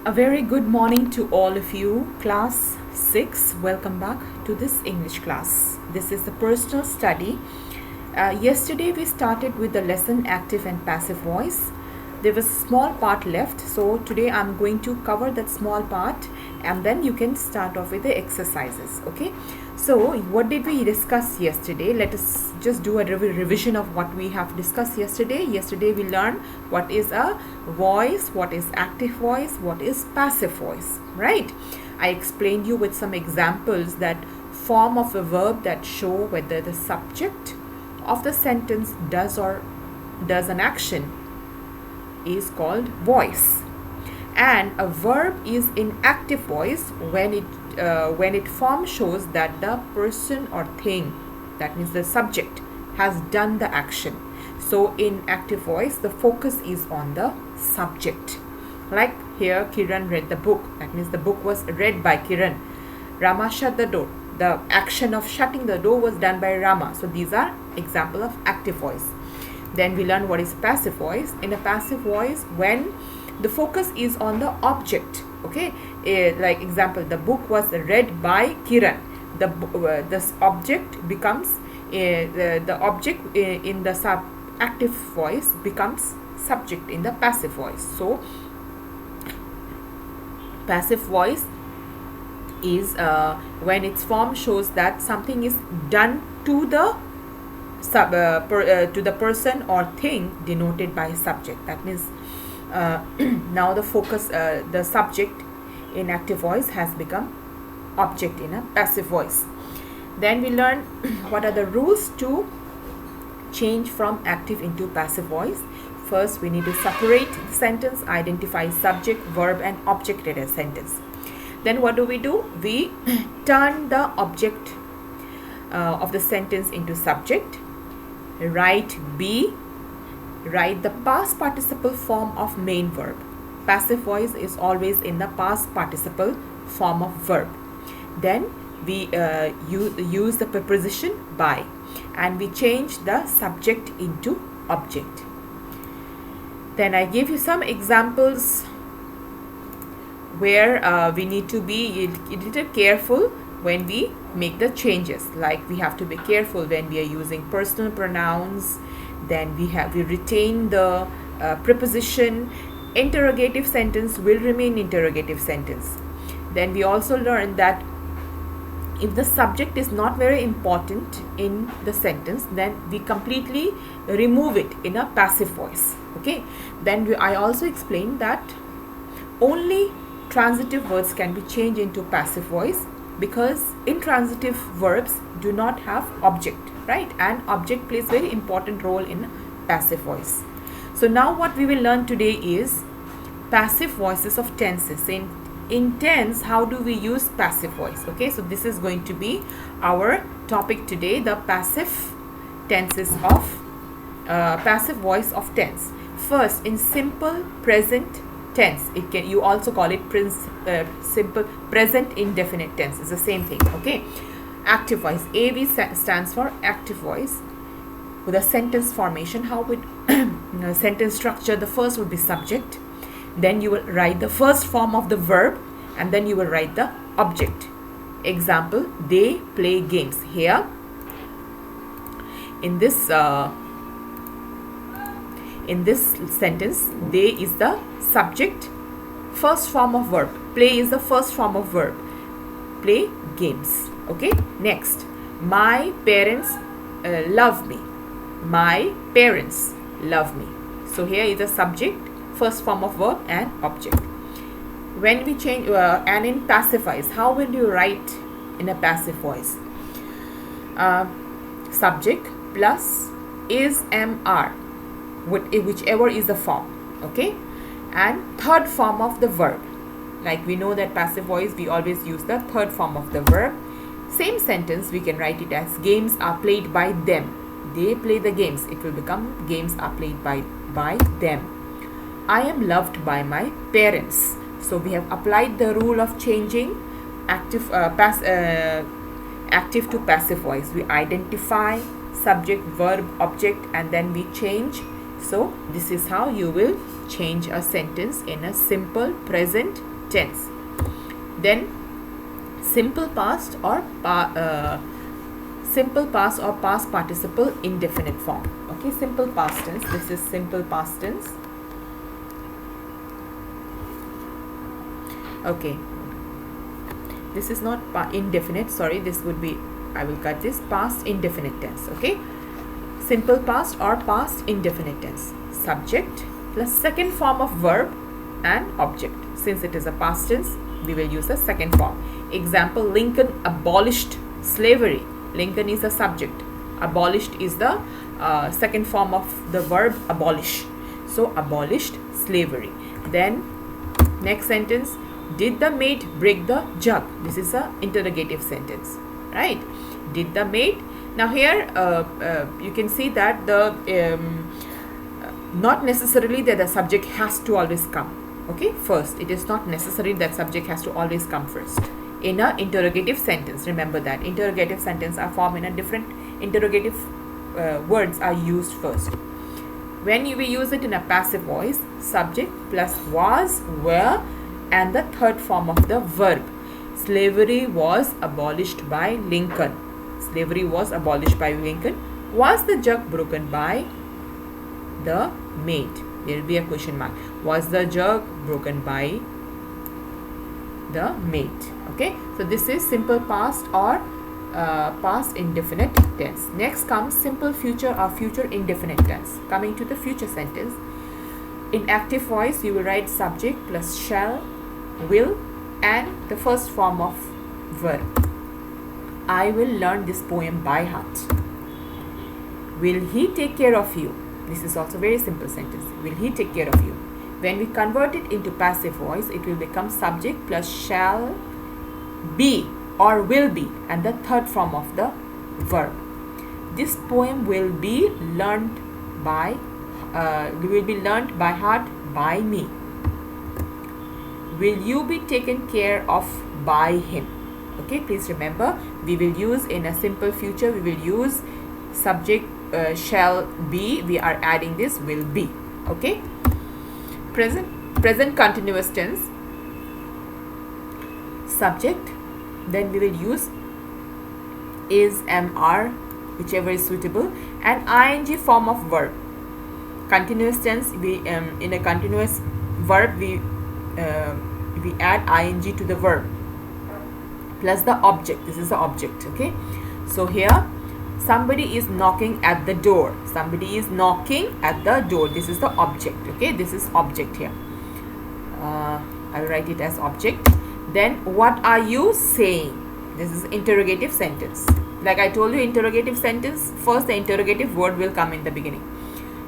A very good morning to all of you, class 6. Welcome back to this English class. This is the personal study. Yesterday we started with the lesson active and passive voice. There was a small part left, so today I'm going to cover that small part and then you can start off with the exercises. Okay, so what did we discuss yesterday? Let us just do a revision of what we have discussed yesterday. Yesterday we learned what is a voice, what is active voice, what is passive voice, right? I explained you with some examples that form of a verb that show whether the subject of the sentence does or does an action is called voice, and a verb is in active voice when it form shows that the person or thing, that means the subject, has done the action. So in active voice the focus is on the subject. Like here, Kiran read the book, that means the book was read by Kiran. Rama shut the door, the action of shutting the door was done by Rama. So these are example of active voice. Then we learn what is passive voice. In a passive voice, when the focus is on the object, okay, like example, the book was read by Kiran. This object becomes the object in the active voice becomes subject in the passive voice. So passive voice is when its form shows that something is done to the to the person or thing denoted by subject. That means now the focus, the subject in active voice has become object in a passive voice. Then we learn what are the rules to change from active into passive voice. First, we need to separate the sentence, identify subject, verb and object in a sentence. Then what do? We turn the object of the sentence into subject. Write the past participle form of main verb. Passive voice is always in the past participle form of verb. Then we use the preposition by, and we change the subject into object. Then I give you some examples where we need to be a little careful when we make the changes. Like we have to be careful when we are using personal pronouns. Then we retain the preposition. Interrogative sentence will remain interrogative sentence. Then we also learn that if the subject is not very important in the sentence, then we completely remove it in a passive voice. Okay. Then I also explained that only transitive words can be changed into passive voice, because intransitive verbs do not have object, right? And object plays very important role in passive voice. So now what we will learn today is passive voices of tenses. In tense, how do we use passive voice? Okay, so this is going to be our topic today, the passive tenses of passive voice of tense. First, in simple present tense, you also call it simple present indefinite tense. It's the same thing. Okay, active voice, AV stands for active voice. With a sentence formation, how would sentence structure? The first would be subject, then you will write the first form of the verb, and then you will write the object. Example, they play games. Here in this sentence, they is the subject, first form of verb. Play is the first form of verb. Play games. Okay, next, my parents love me. My parents love me. So here is the subject, first form of verb and object. When we change and in passive voice, how will you write in a passive voice? Subject plus is, am, are, whichever is the form. Okay, and third form of the verb. Like we know that passive voice, we always use the third form of the verb. Same sentence, we can write it as games are played by them. They play the games. It will become games are played by them. I am loved by my parents. So we have applied the rule of changing active to passive voice. We identify subject, verb, object, and then we change. So this is how you will change a sentence in a simple present tense. Then simple past or past participle indefinite form. Okay, simple past tense. This is simple past tense. Okay, this is not indefinite, sorry, this would be, I will cut this, past indefinite tense. Okay, simple past or past indefinite tense. Subject plus second form of verb and object. Since it is a past tense, we will use the second form. Example, Lincoln abolished slavery. Lincoln is the subject. Abolished is the second form of the verb abolish. So abolished slavery. Then next sentence, did the maid break the jug? This is a interrogative sentence, right? Did the maid? Now here you can see that the not necessarily that the subject has to always come. Okay, first, it is not necessary that subject has to always come first in a interrogative sentence. Remember that interrogative sentence are formed in a different interrogative words are used first. When you will use it in a passive voice, subject plus was, were, and the third form of the verb. Slavery was abolished by Lincoln. Slavery was abolished by Lincoln. Was the jug broken by the maid? There will be a question mark. Was the jug broken by the maid? Okay, so this is simple past or past indefinite tense. Next comes simple future or future indefinite tense. Coming to the future sentence, in active voice you will write subject plus shall, will, and the first form of verb. I will learn this poem by heart. Will he take care of you? This is also very simple sentence. Will he take care of you? When we convert it into passive voice, it will become subject plus shall be or will be and the third form of the verb. This poem will be learned by heart by me. Will you be taken care of by him? Okay, please remember, we will use in a simple future, we will use subject shall be, we are adding this will be. Okay, present continuous tense, subject, then we will use is, am, are, whichever is suitable, and ing form of verb. Continuous tense, we in a continuous verb we add ing to the verb plus the object. This is the object. Okay, so here somebody is knocking at the door. Somebody is knocking at the door. This is the object. Okay, this is object here. I will write it as object. Then what are you saying? This is interrogative sentence. Like I told you, interrogative sentence, first the interrogative word will come in the beginning.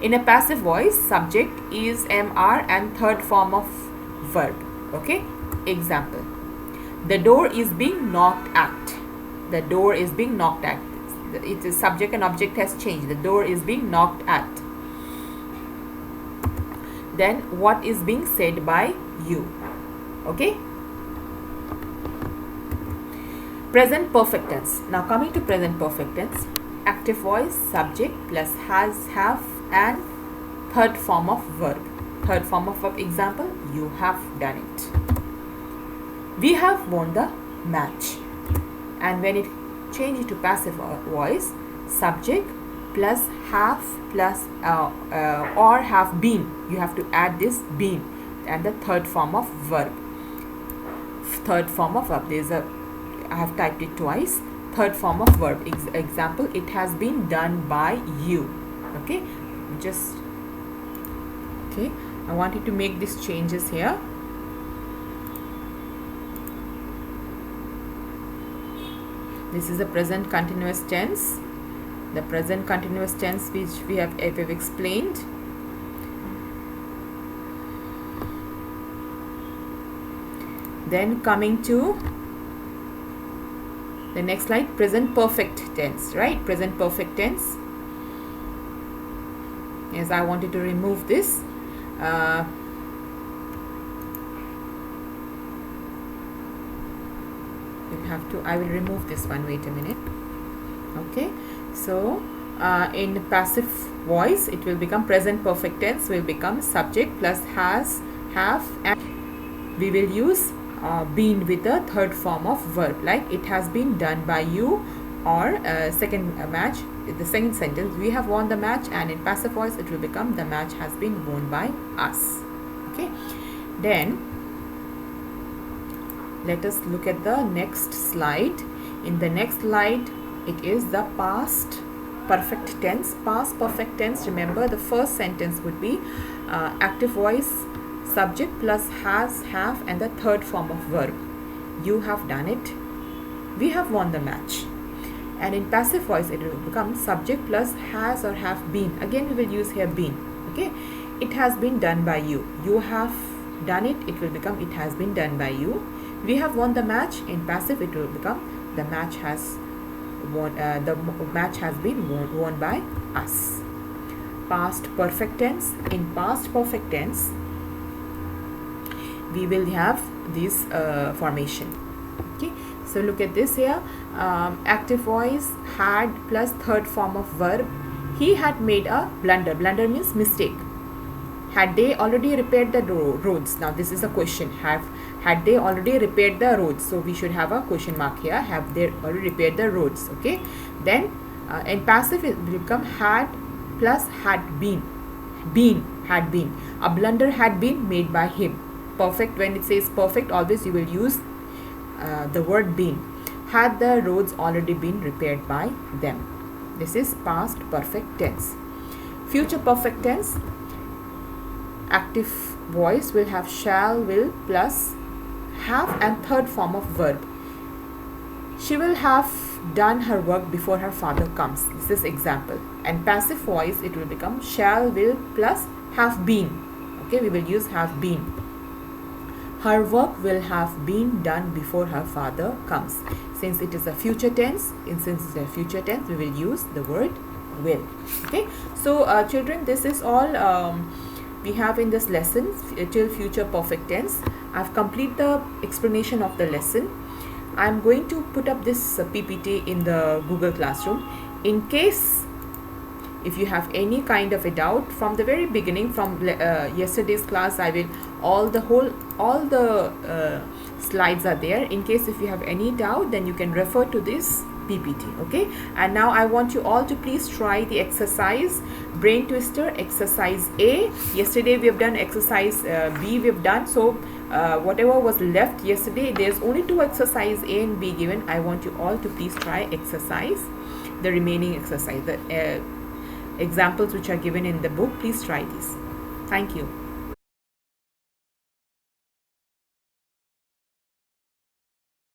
In a passive voice, subject is, am, are, and third form of verb. Okay, example, the door is being knocked at. The door is being knocked at. It is subject and object has changed. The door is being knocked at. Then what is being said by you? Okay, present perfect tense. Now coming to present perfect tense, active voice, subject plus has, have, and third form of verb. Third form of verb, example, you have done it. We have won the match. And when it changes to passive voice, subject plus have plus or have been. You have to add this been and the third form of verb. Third form of verb. I have typed it twice. Third form of verb. Example, it has been done by you. Okay, just okay. I wanted to make these changes here. This is the present continuous tense. The present continuous tense which we have explained. Then coming to the next slide, present perfect tense, right? Present perfect tense. Yes, I wanted to remove this. I will remove this one. Wait a minute. Okay, so in passive voice it will become present perfect tense will become subject plus has, have, and we will use been with the third form of verb, like it has been done by you, or second match, the second sentence, we have won the match, and in passive voice it will become the match has been won by us. Okay, then let us look at the next slide. In the next slide, it is the past perfect tense. Past perfect tense, remember the first sentence would be active voice, subject plus has, have, and the third form of verb. You have done it, we have won the match. And in passive voice it will become subject plus has or have been. Again we will use here been. Okay, it has been done by you, you have done it, it will become it has been done by you. We have won the match. In passive it will become the match has won, the match has been won by us. Past perfect tense. In past perfect tense we will have this formation. Okay, so look at this here. Active voice, had plus third form of verb. He had made a blunder. Blunder means mistake. Had they already repaired the roads? Now this is a question. Had they already repaired the roads? So we should have a question mark here. Have they already repaired the roads? Okay. Then in passive it will become had plus had been. Had been. A blunder had been made by him. Perfect, when it says perfect, always you will use the word been. Had the roads already been repaired by them? This is past perfect tense. Future perfect tense, active voice will have shall, will plus have and third form of verb. She will have done her work before her father comes. This is example. And passive voice it will become shall, will plus have been. Okay, we will use have been. Her work will have been done before her father comes. Since it is a future tense, we will use the word will. Okay, so children, this is all we have in this lesson till future perfect tense. I've completed the explanation of the lesson. I'm going to put up this PPT in the Google Classroom. In case if you have any kind of a doubt, from the very beginning, from yesterday's class, I will all the slides are there. In case if you have any doubt, then you can refer to this PPT. Okay, and now I want you all to please try the exercise brain twister, exercise A. Yesterday we have done exercise B, we have done. So whatever was left yesterday, there's only 2 exercise A and B given. I want you all to please try exercise, the remaining exercise, the examples which are given in the book. Please try these. Thank you.